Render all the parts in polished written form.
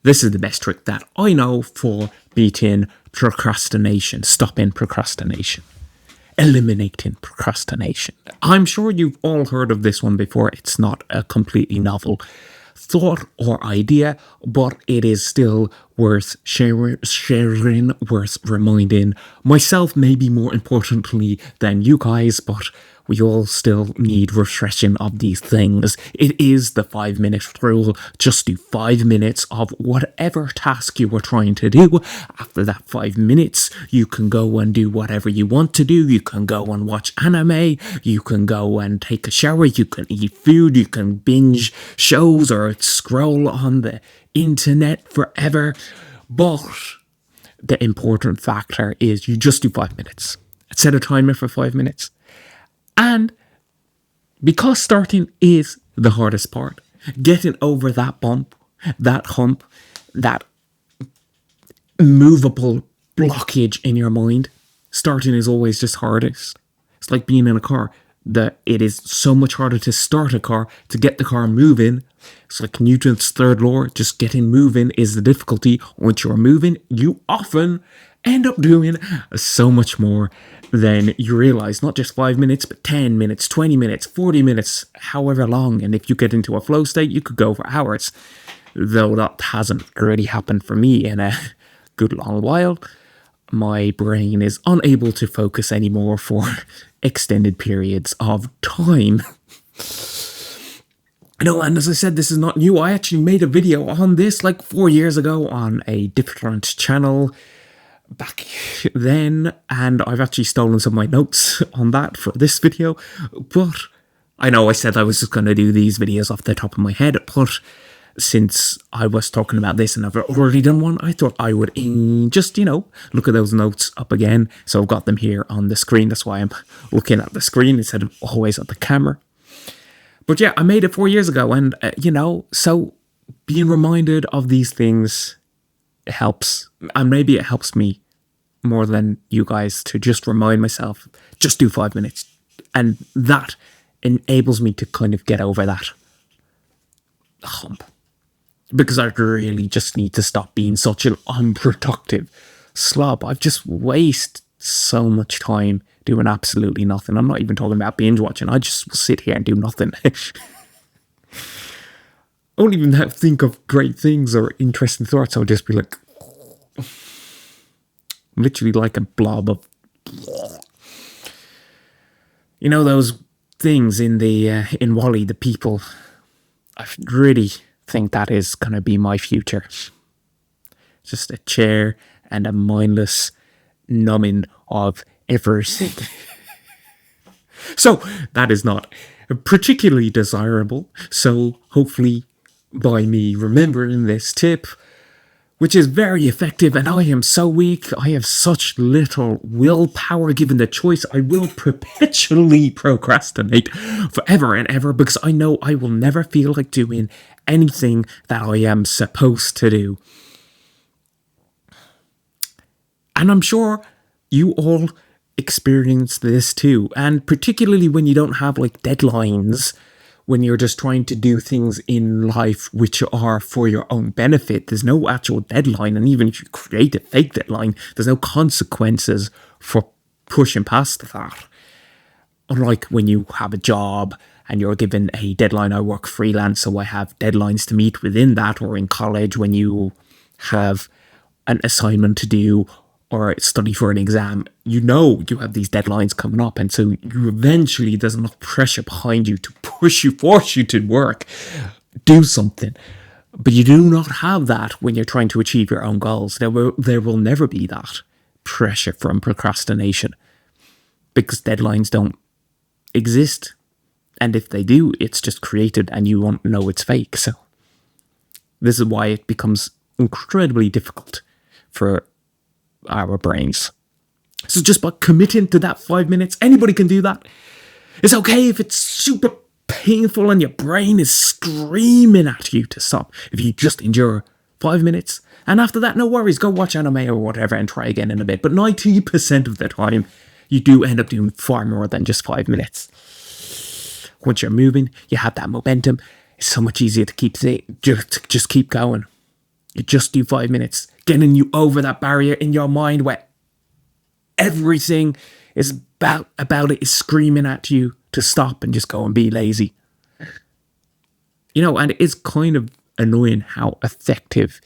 This is the best trick that I know for beating procrastination, stopping procrastination, eliminating procrastination. I'm sure you've all heard of this one before. It's not a completely novel thought or idea, but it is still worth sharing, worth reminding myself, maybe more importantly than you guys, but we all still need refreshing of these things. It is the 5-minute rule. Just do 5 minutes of whatever task you were trying to do. After that 5 minutes, you can go and do whatever you want to do. You can go and watch anime. You can go and take a shower. You can eat food. You can binge shows or scroll on the internet forever. But the important factor is you just do 5 minutes. Set a timer for 5 minutes. And because starting is the hardest part, getting over that bump, that hump, that movable blockage in your mind, starting is always just hardest. It's like being in a car. It is so much harder to start a car, to get the car moving. It's like Newton's third law, just getting moving is the difficulty. Once you're moving, you often end up doing so much more than you realize. Not just 5 minutes, but 10 minutes, 20 minutes, 40 minutes, however long. And if you get into a flow state, you could go for hours. Though that hasn't really happened for me in a good long while. My brain is unable to focus anymore for extended periods of time. No, and as I said, this is not new. I actually made a video on this like 4 years ago on a different channel back then, and I've actually stolen some of my notes on that for this video. But I know I said I was just going to do these videos off the top of my head, but since I was talking about this and I've already done one, I thought I would just, look at those notes up again. So I've got them here on the screen. That's why I'm looking at the screen instead of always at the camera. But yeah, I made it 4 years ago, and, so being reminded of these things helps, and maybe it helps me more than you guys to just remind myself, just do 5 minutes. And that enables me to kind of get over that hump. Because I really just need to stop being such an unproductive slob. I've just wasted so much time doing absolutely nothing. I'm not even talking about binge watching. I just sit here and do nothing. I don't even think of great things or interesting thoughts. I'll just be like, literally like a blob of, those things in in WALL-E, the people. I really think that is going to be my future. Just a chair and a mindless numbing of everything. So that is not particularly desirable. So hopefully by me remembering this tip, which is very effective, and I am so weak, I have such little willpower given the choice, I will perpetually procrastinate forever and ever, because I know I will never feel like doing anything that I am supposed to do. And I'm sure you all experience this too, and particularly when you don't have like deadlines, when you're just trying to do things in life which are for your own benefit. There's no actual deadline, and even if you create a fake deadline, there's no consequences for pushing past that. Unlike when you have a job and you're given a deadline. I work freelance, so I have deadlines to meet within that, or in college when you have an assignment to do or study for an exam, you have these deadlines coming up, and so you eventually, there's enough pressure behind you to force you to work, do something. But you do not have that when you're trying to achieve your own goals. There will never be that pressure from procrastination, because deadlines don't exist, and if they do, it's just created and you won't know it's fake. So this is why it becomes incredibly difficult for our brains. So just by committing to that 5 minutes, anybody can do that. It's okay if it's super painful and your brain is screaming at you to stop. If you just endure 5 minutes, and after that, no worries, go watch anime or whatever and try again in a bit. But 90% of the time, you do end up doing far more than just 5 minutes. Once you're moving, you have that momentum. It's so much easier to just keep going. You just do 5 minutes, getting you over that barrier in your mind where everything is about it is screaming at you to stop and just go and be lazy. And it is kind of annoying how effective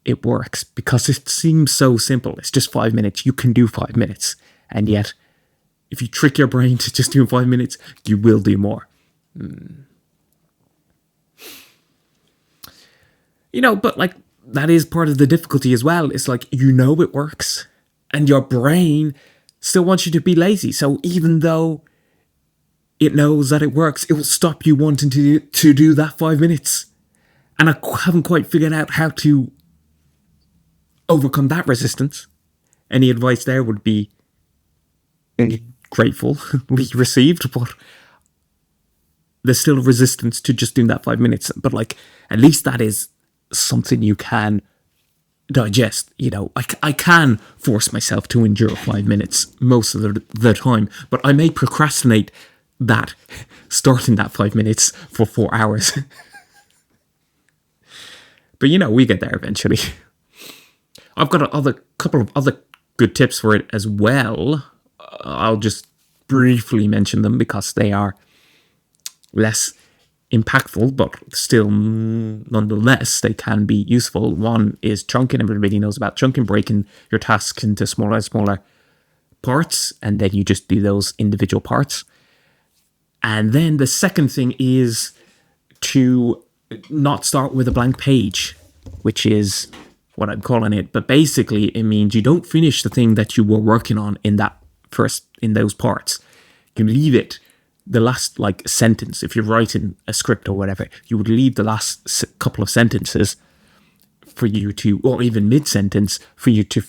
it works because it seems so simple. It's just 5 minutes. You can do 5 minutes. And yet, if you trick your brain to just do 5 minutes, you will do more. But like, that is part of the difficulty as well. It's like, it works and your brain still wants you to be lazy. So even though it knows that it works, it will stop you wanting to do that 5 minutes. And I haven't quite figured out how to overcome that resistance. Any advice there would be gratefully received, but there's still a resistance to just doing that 5 minutes. But like, at least that is something you can digest. I can force myself to endure 5 minutes most of the time, but I may procrastinate that starting that 5 minutes for 4 hours. But we get there eventually. I've got a couple of other good tips for it as well. I'll just briefly mention them because they are less impactful, but still, nonetheless, they can be useful. One is chunking. Everybody knows about chunking, breaking your tasks into smaller and smaller parts, and then you just do those individual parts. And then the second thing is to not start with a blank page, which is what I'm calling it. But basically, it means you don't finish the thing that you were working on in those parts. You leave it. The last sentence, if you're writing a script or whatever, you would leave the last couple of sentences for you to, or even mid-sentence, for you to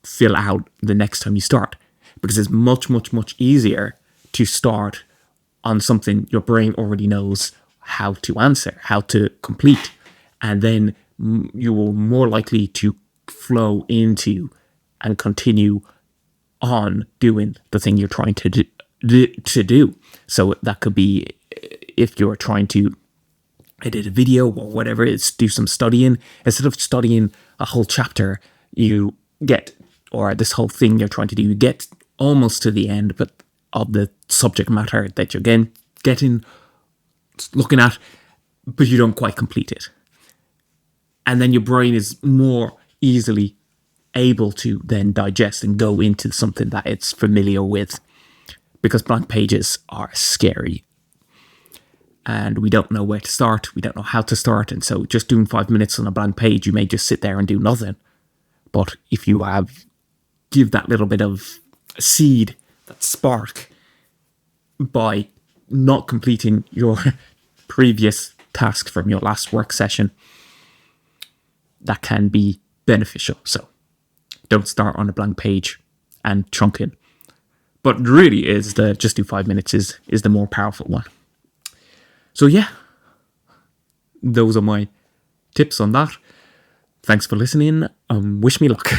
fill out the next time you start. Because it's much, much, much easier to start on something your brain already knows how to answer, how to complete. And then you will more likely to flow into and continue on doing the thing you're trying to do. So that could be if you're trying to edit a video or whatever, it's do some studying. Instead of studying a whole chapter, you get, or this whole thing you're trying to do, you get almost to the end, but of the subject matter that you're looking at, but you don't quite complete it. And then your brain is more easily able to then digest and go into something that it's familiar with. Because blank pages are scary. And we don't know where to start. We don't know how to start. And so just doing 5 minutes on a blank page, you may just sit there and do nothing. But if you give that little bit of seed, that spark, by not completing your previous task from your last work session, that can be beneficial. So don't start on a blank page and chunking. But really is just do 5 minutes is the more powerful one. So yeah, those are my tips on that. Thanks for listening. Wish me luck.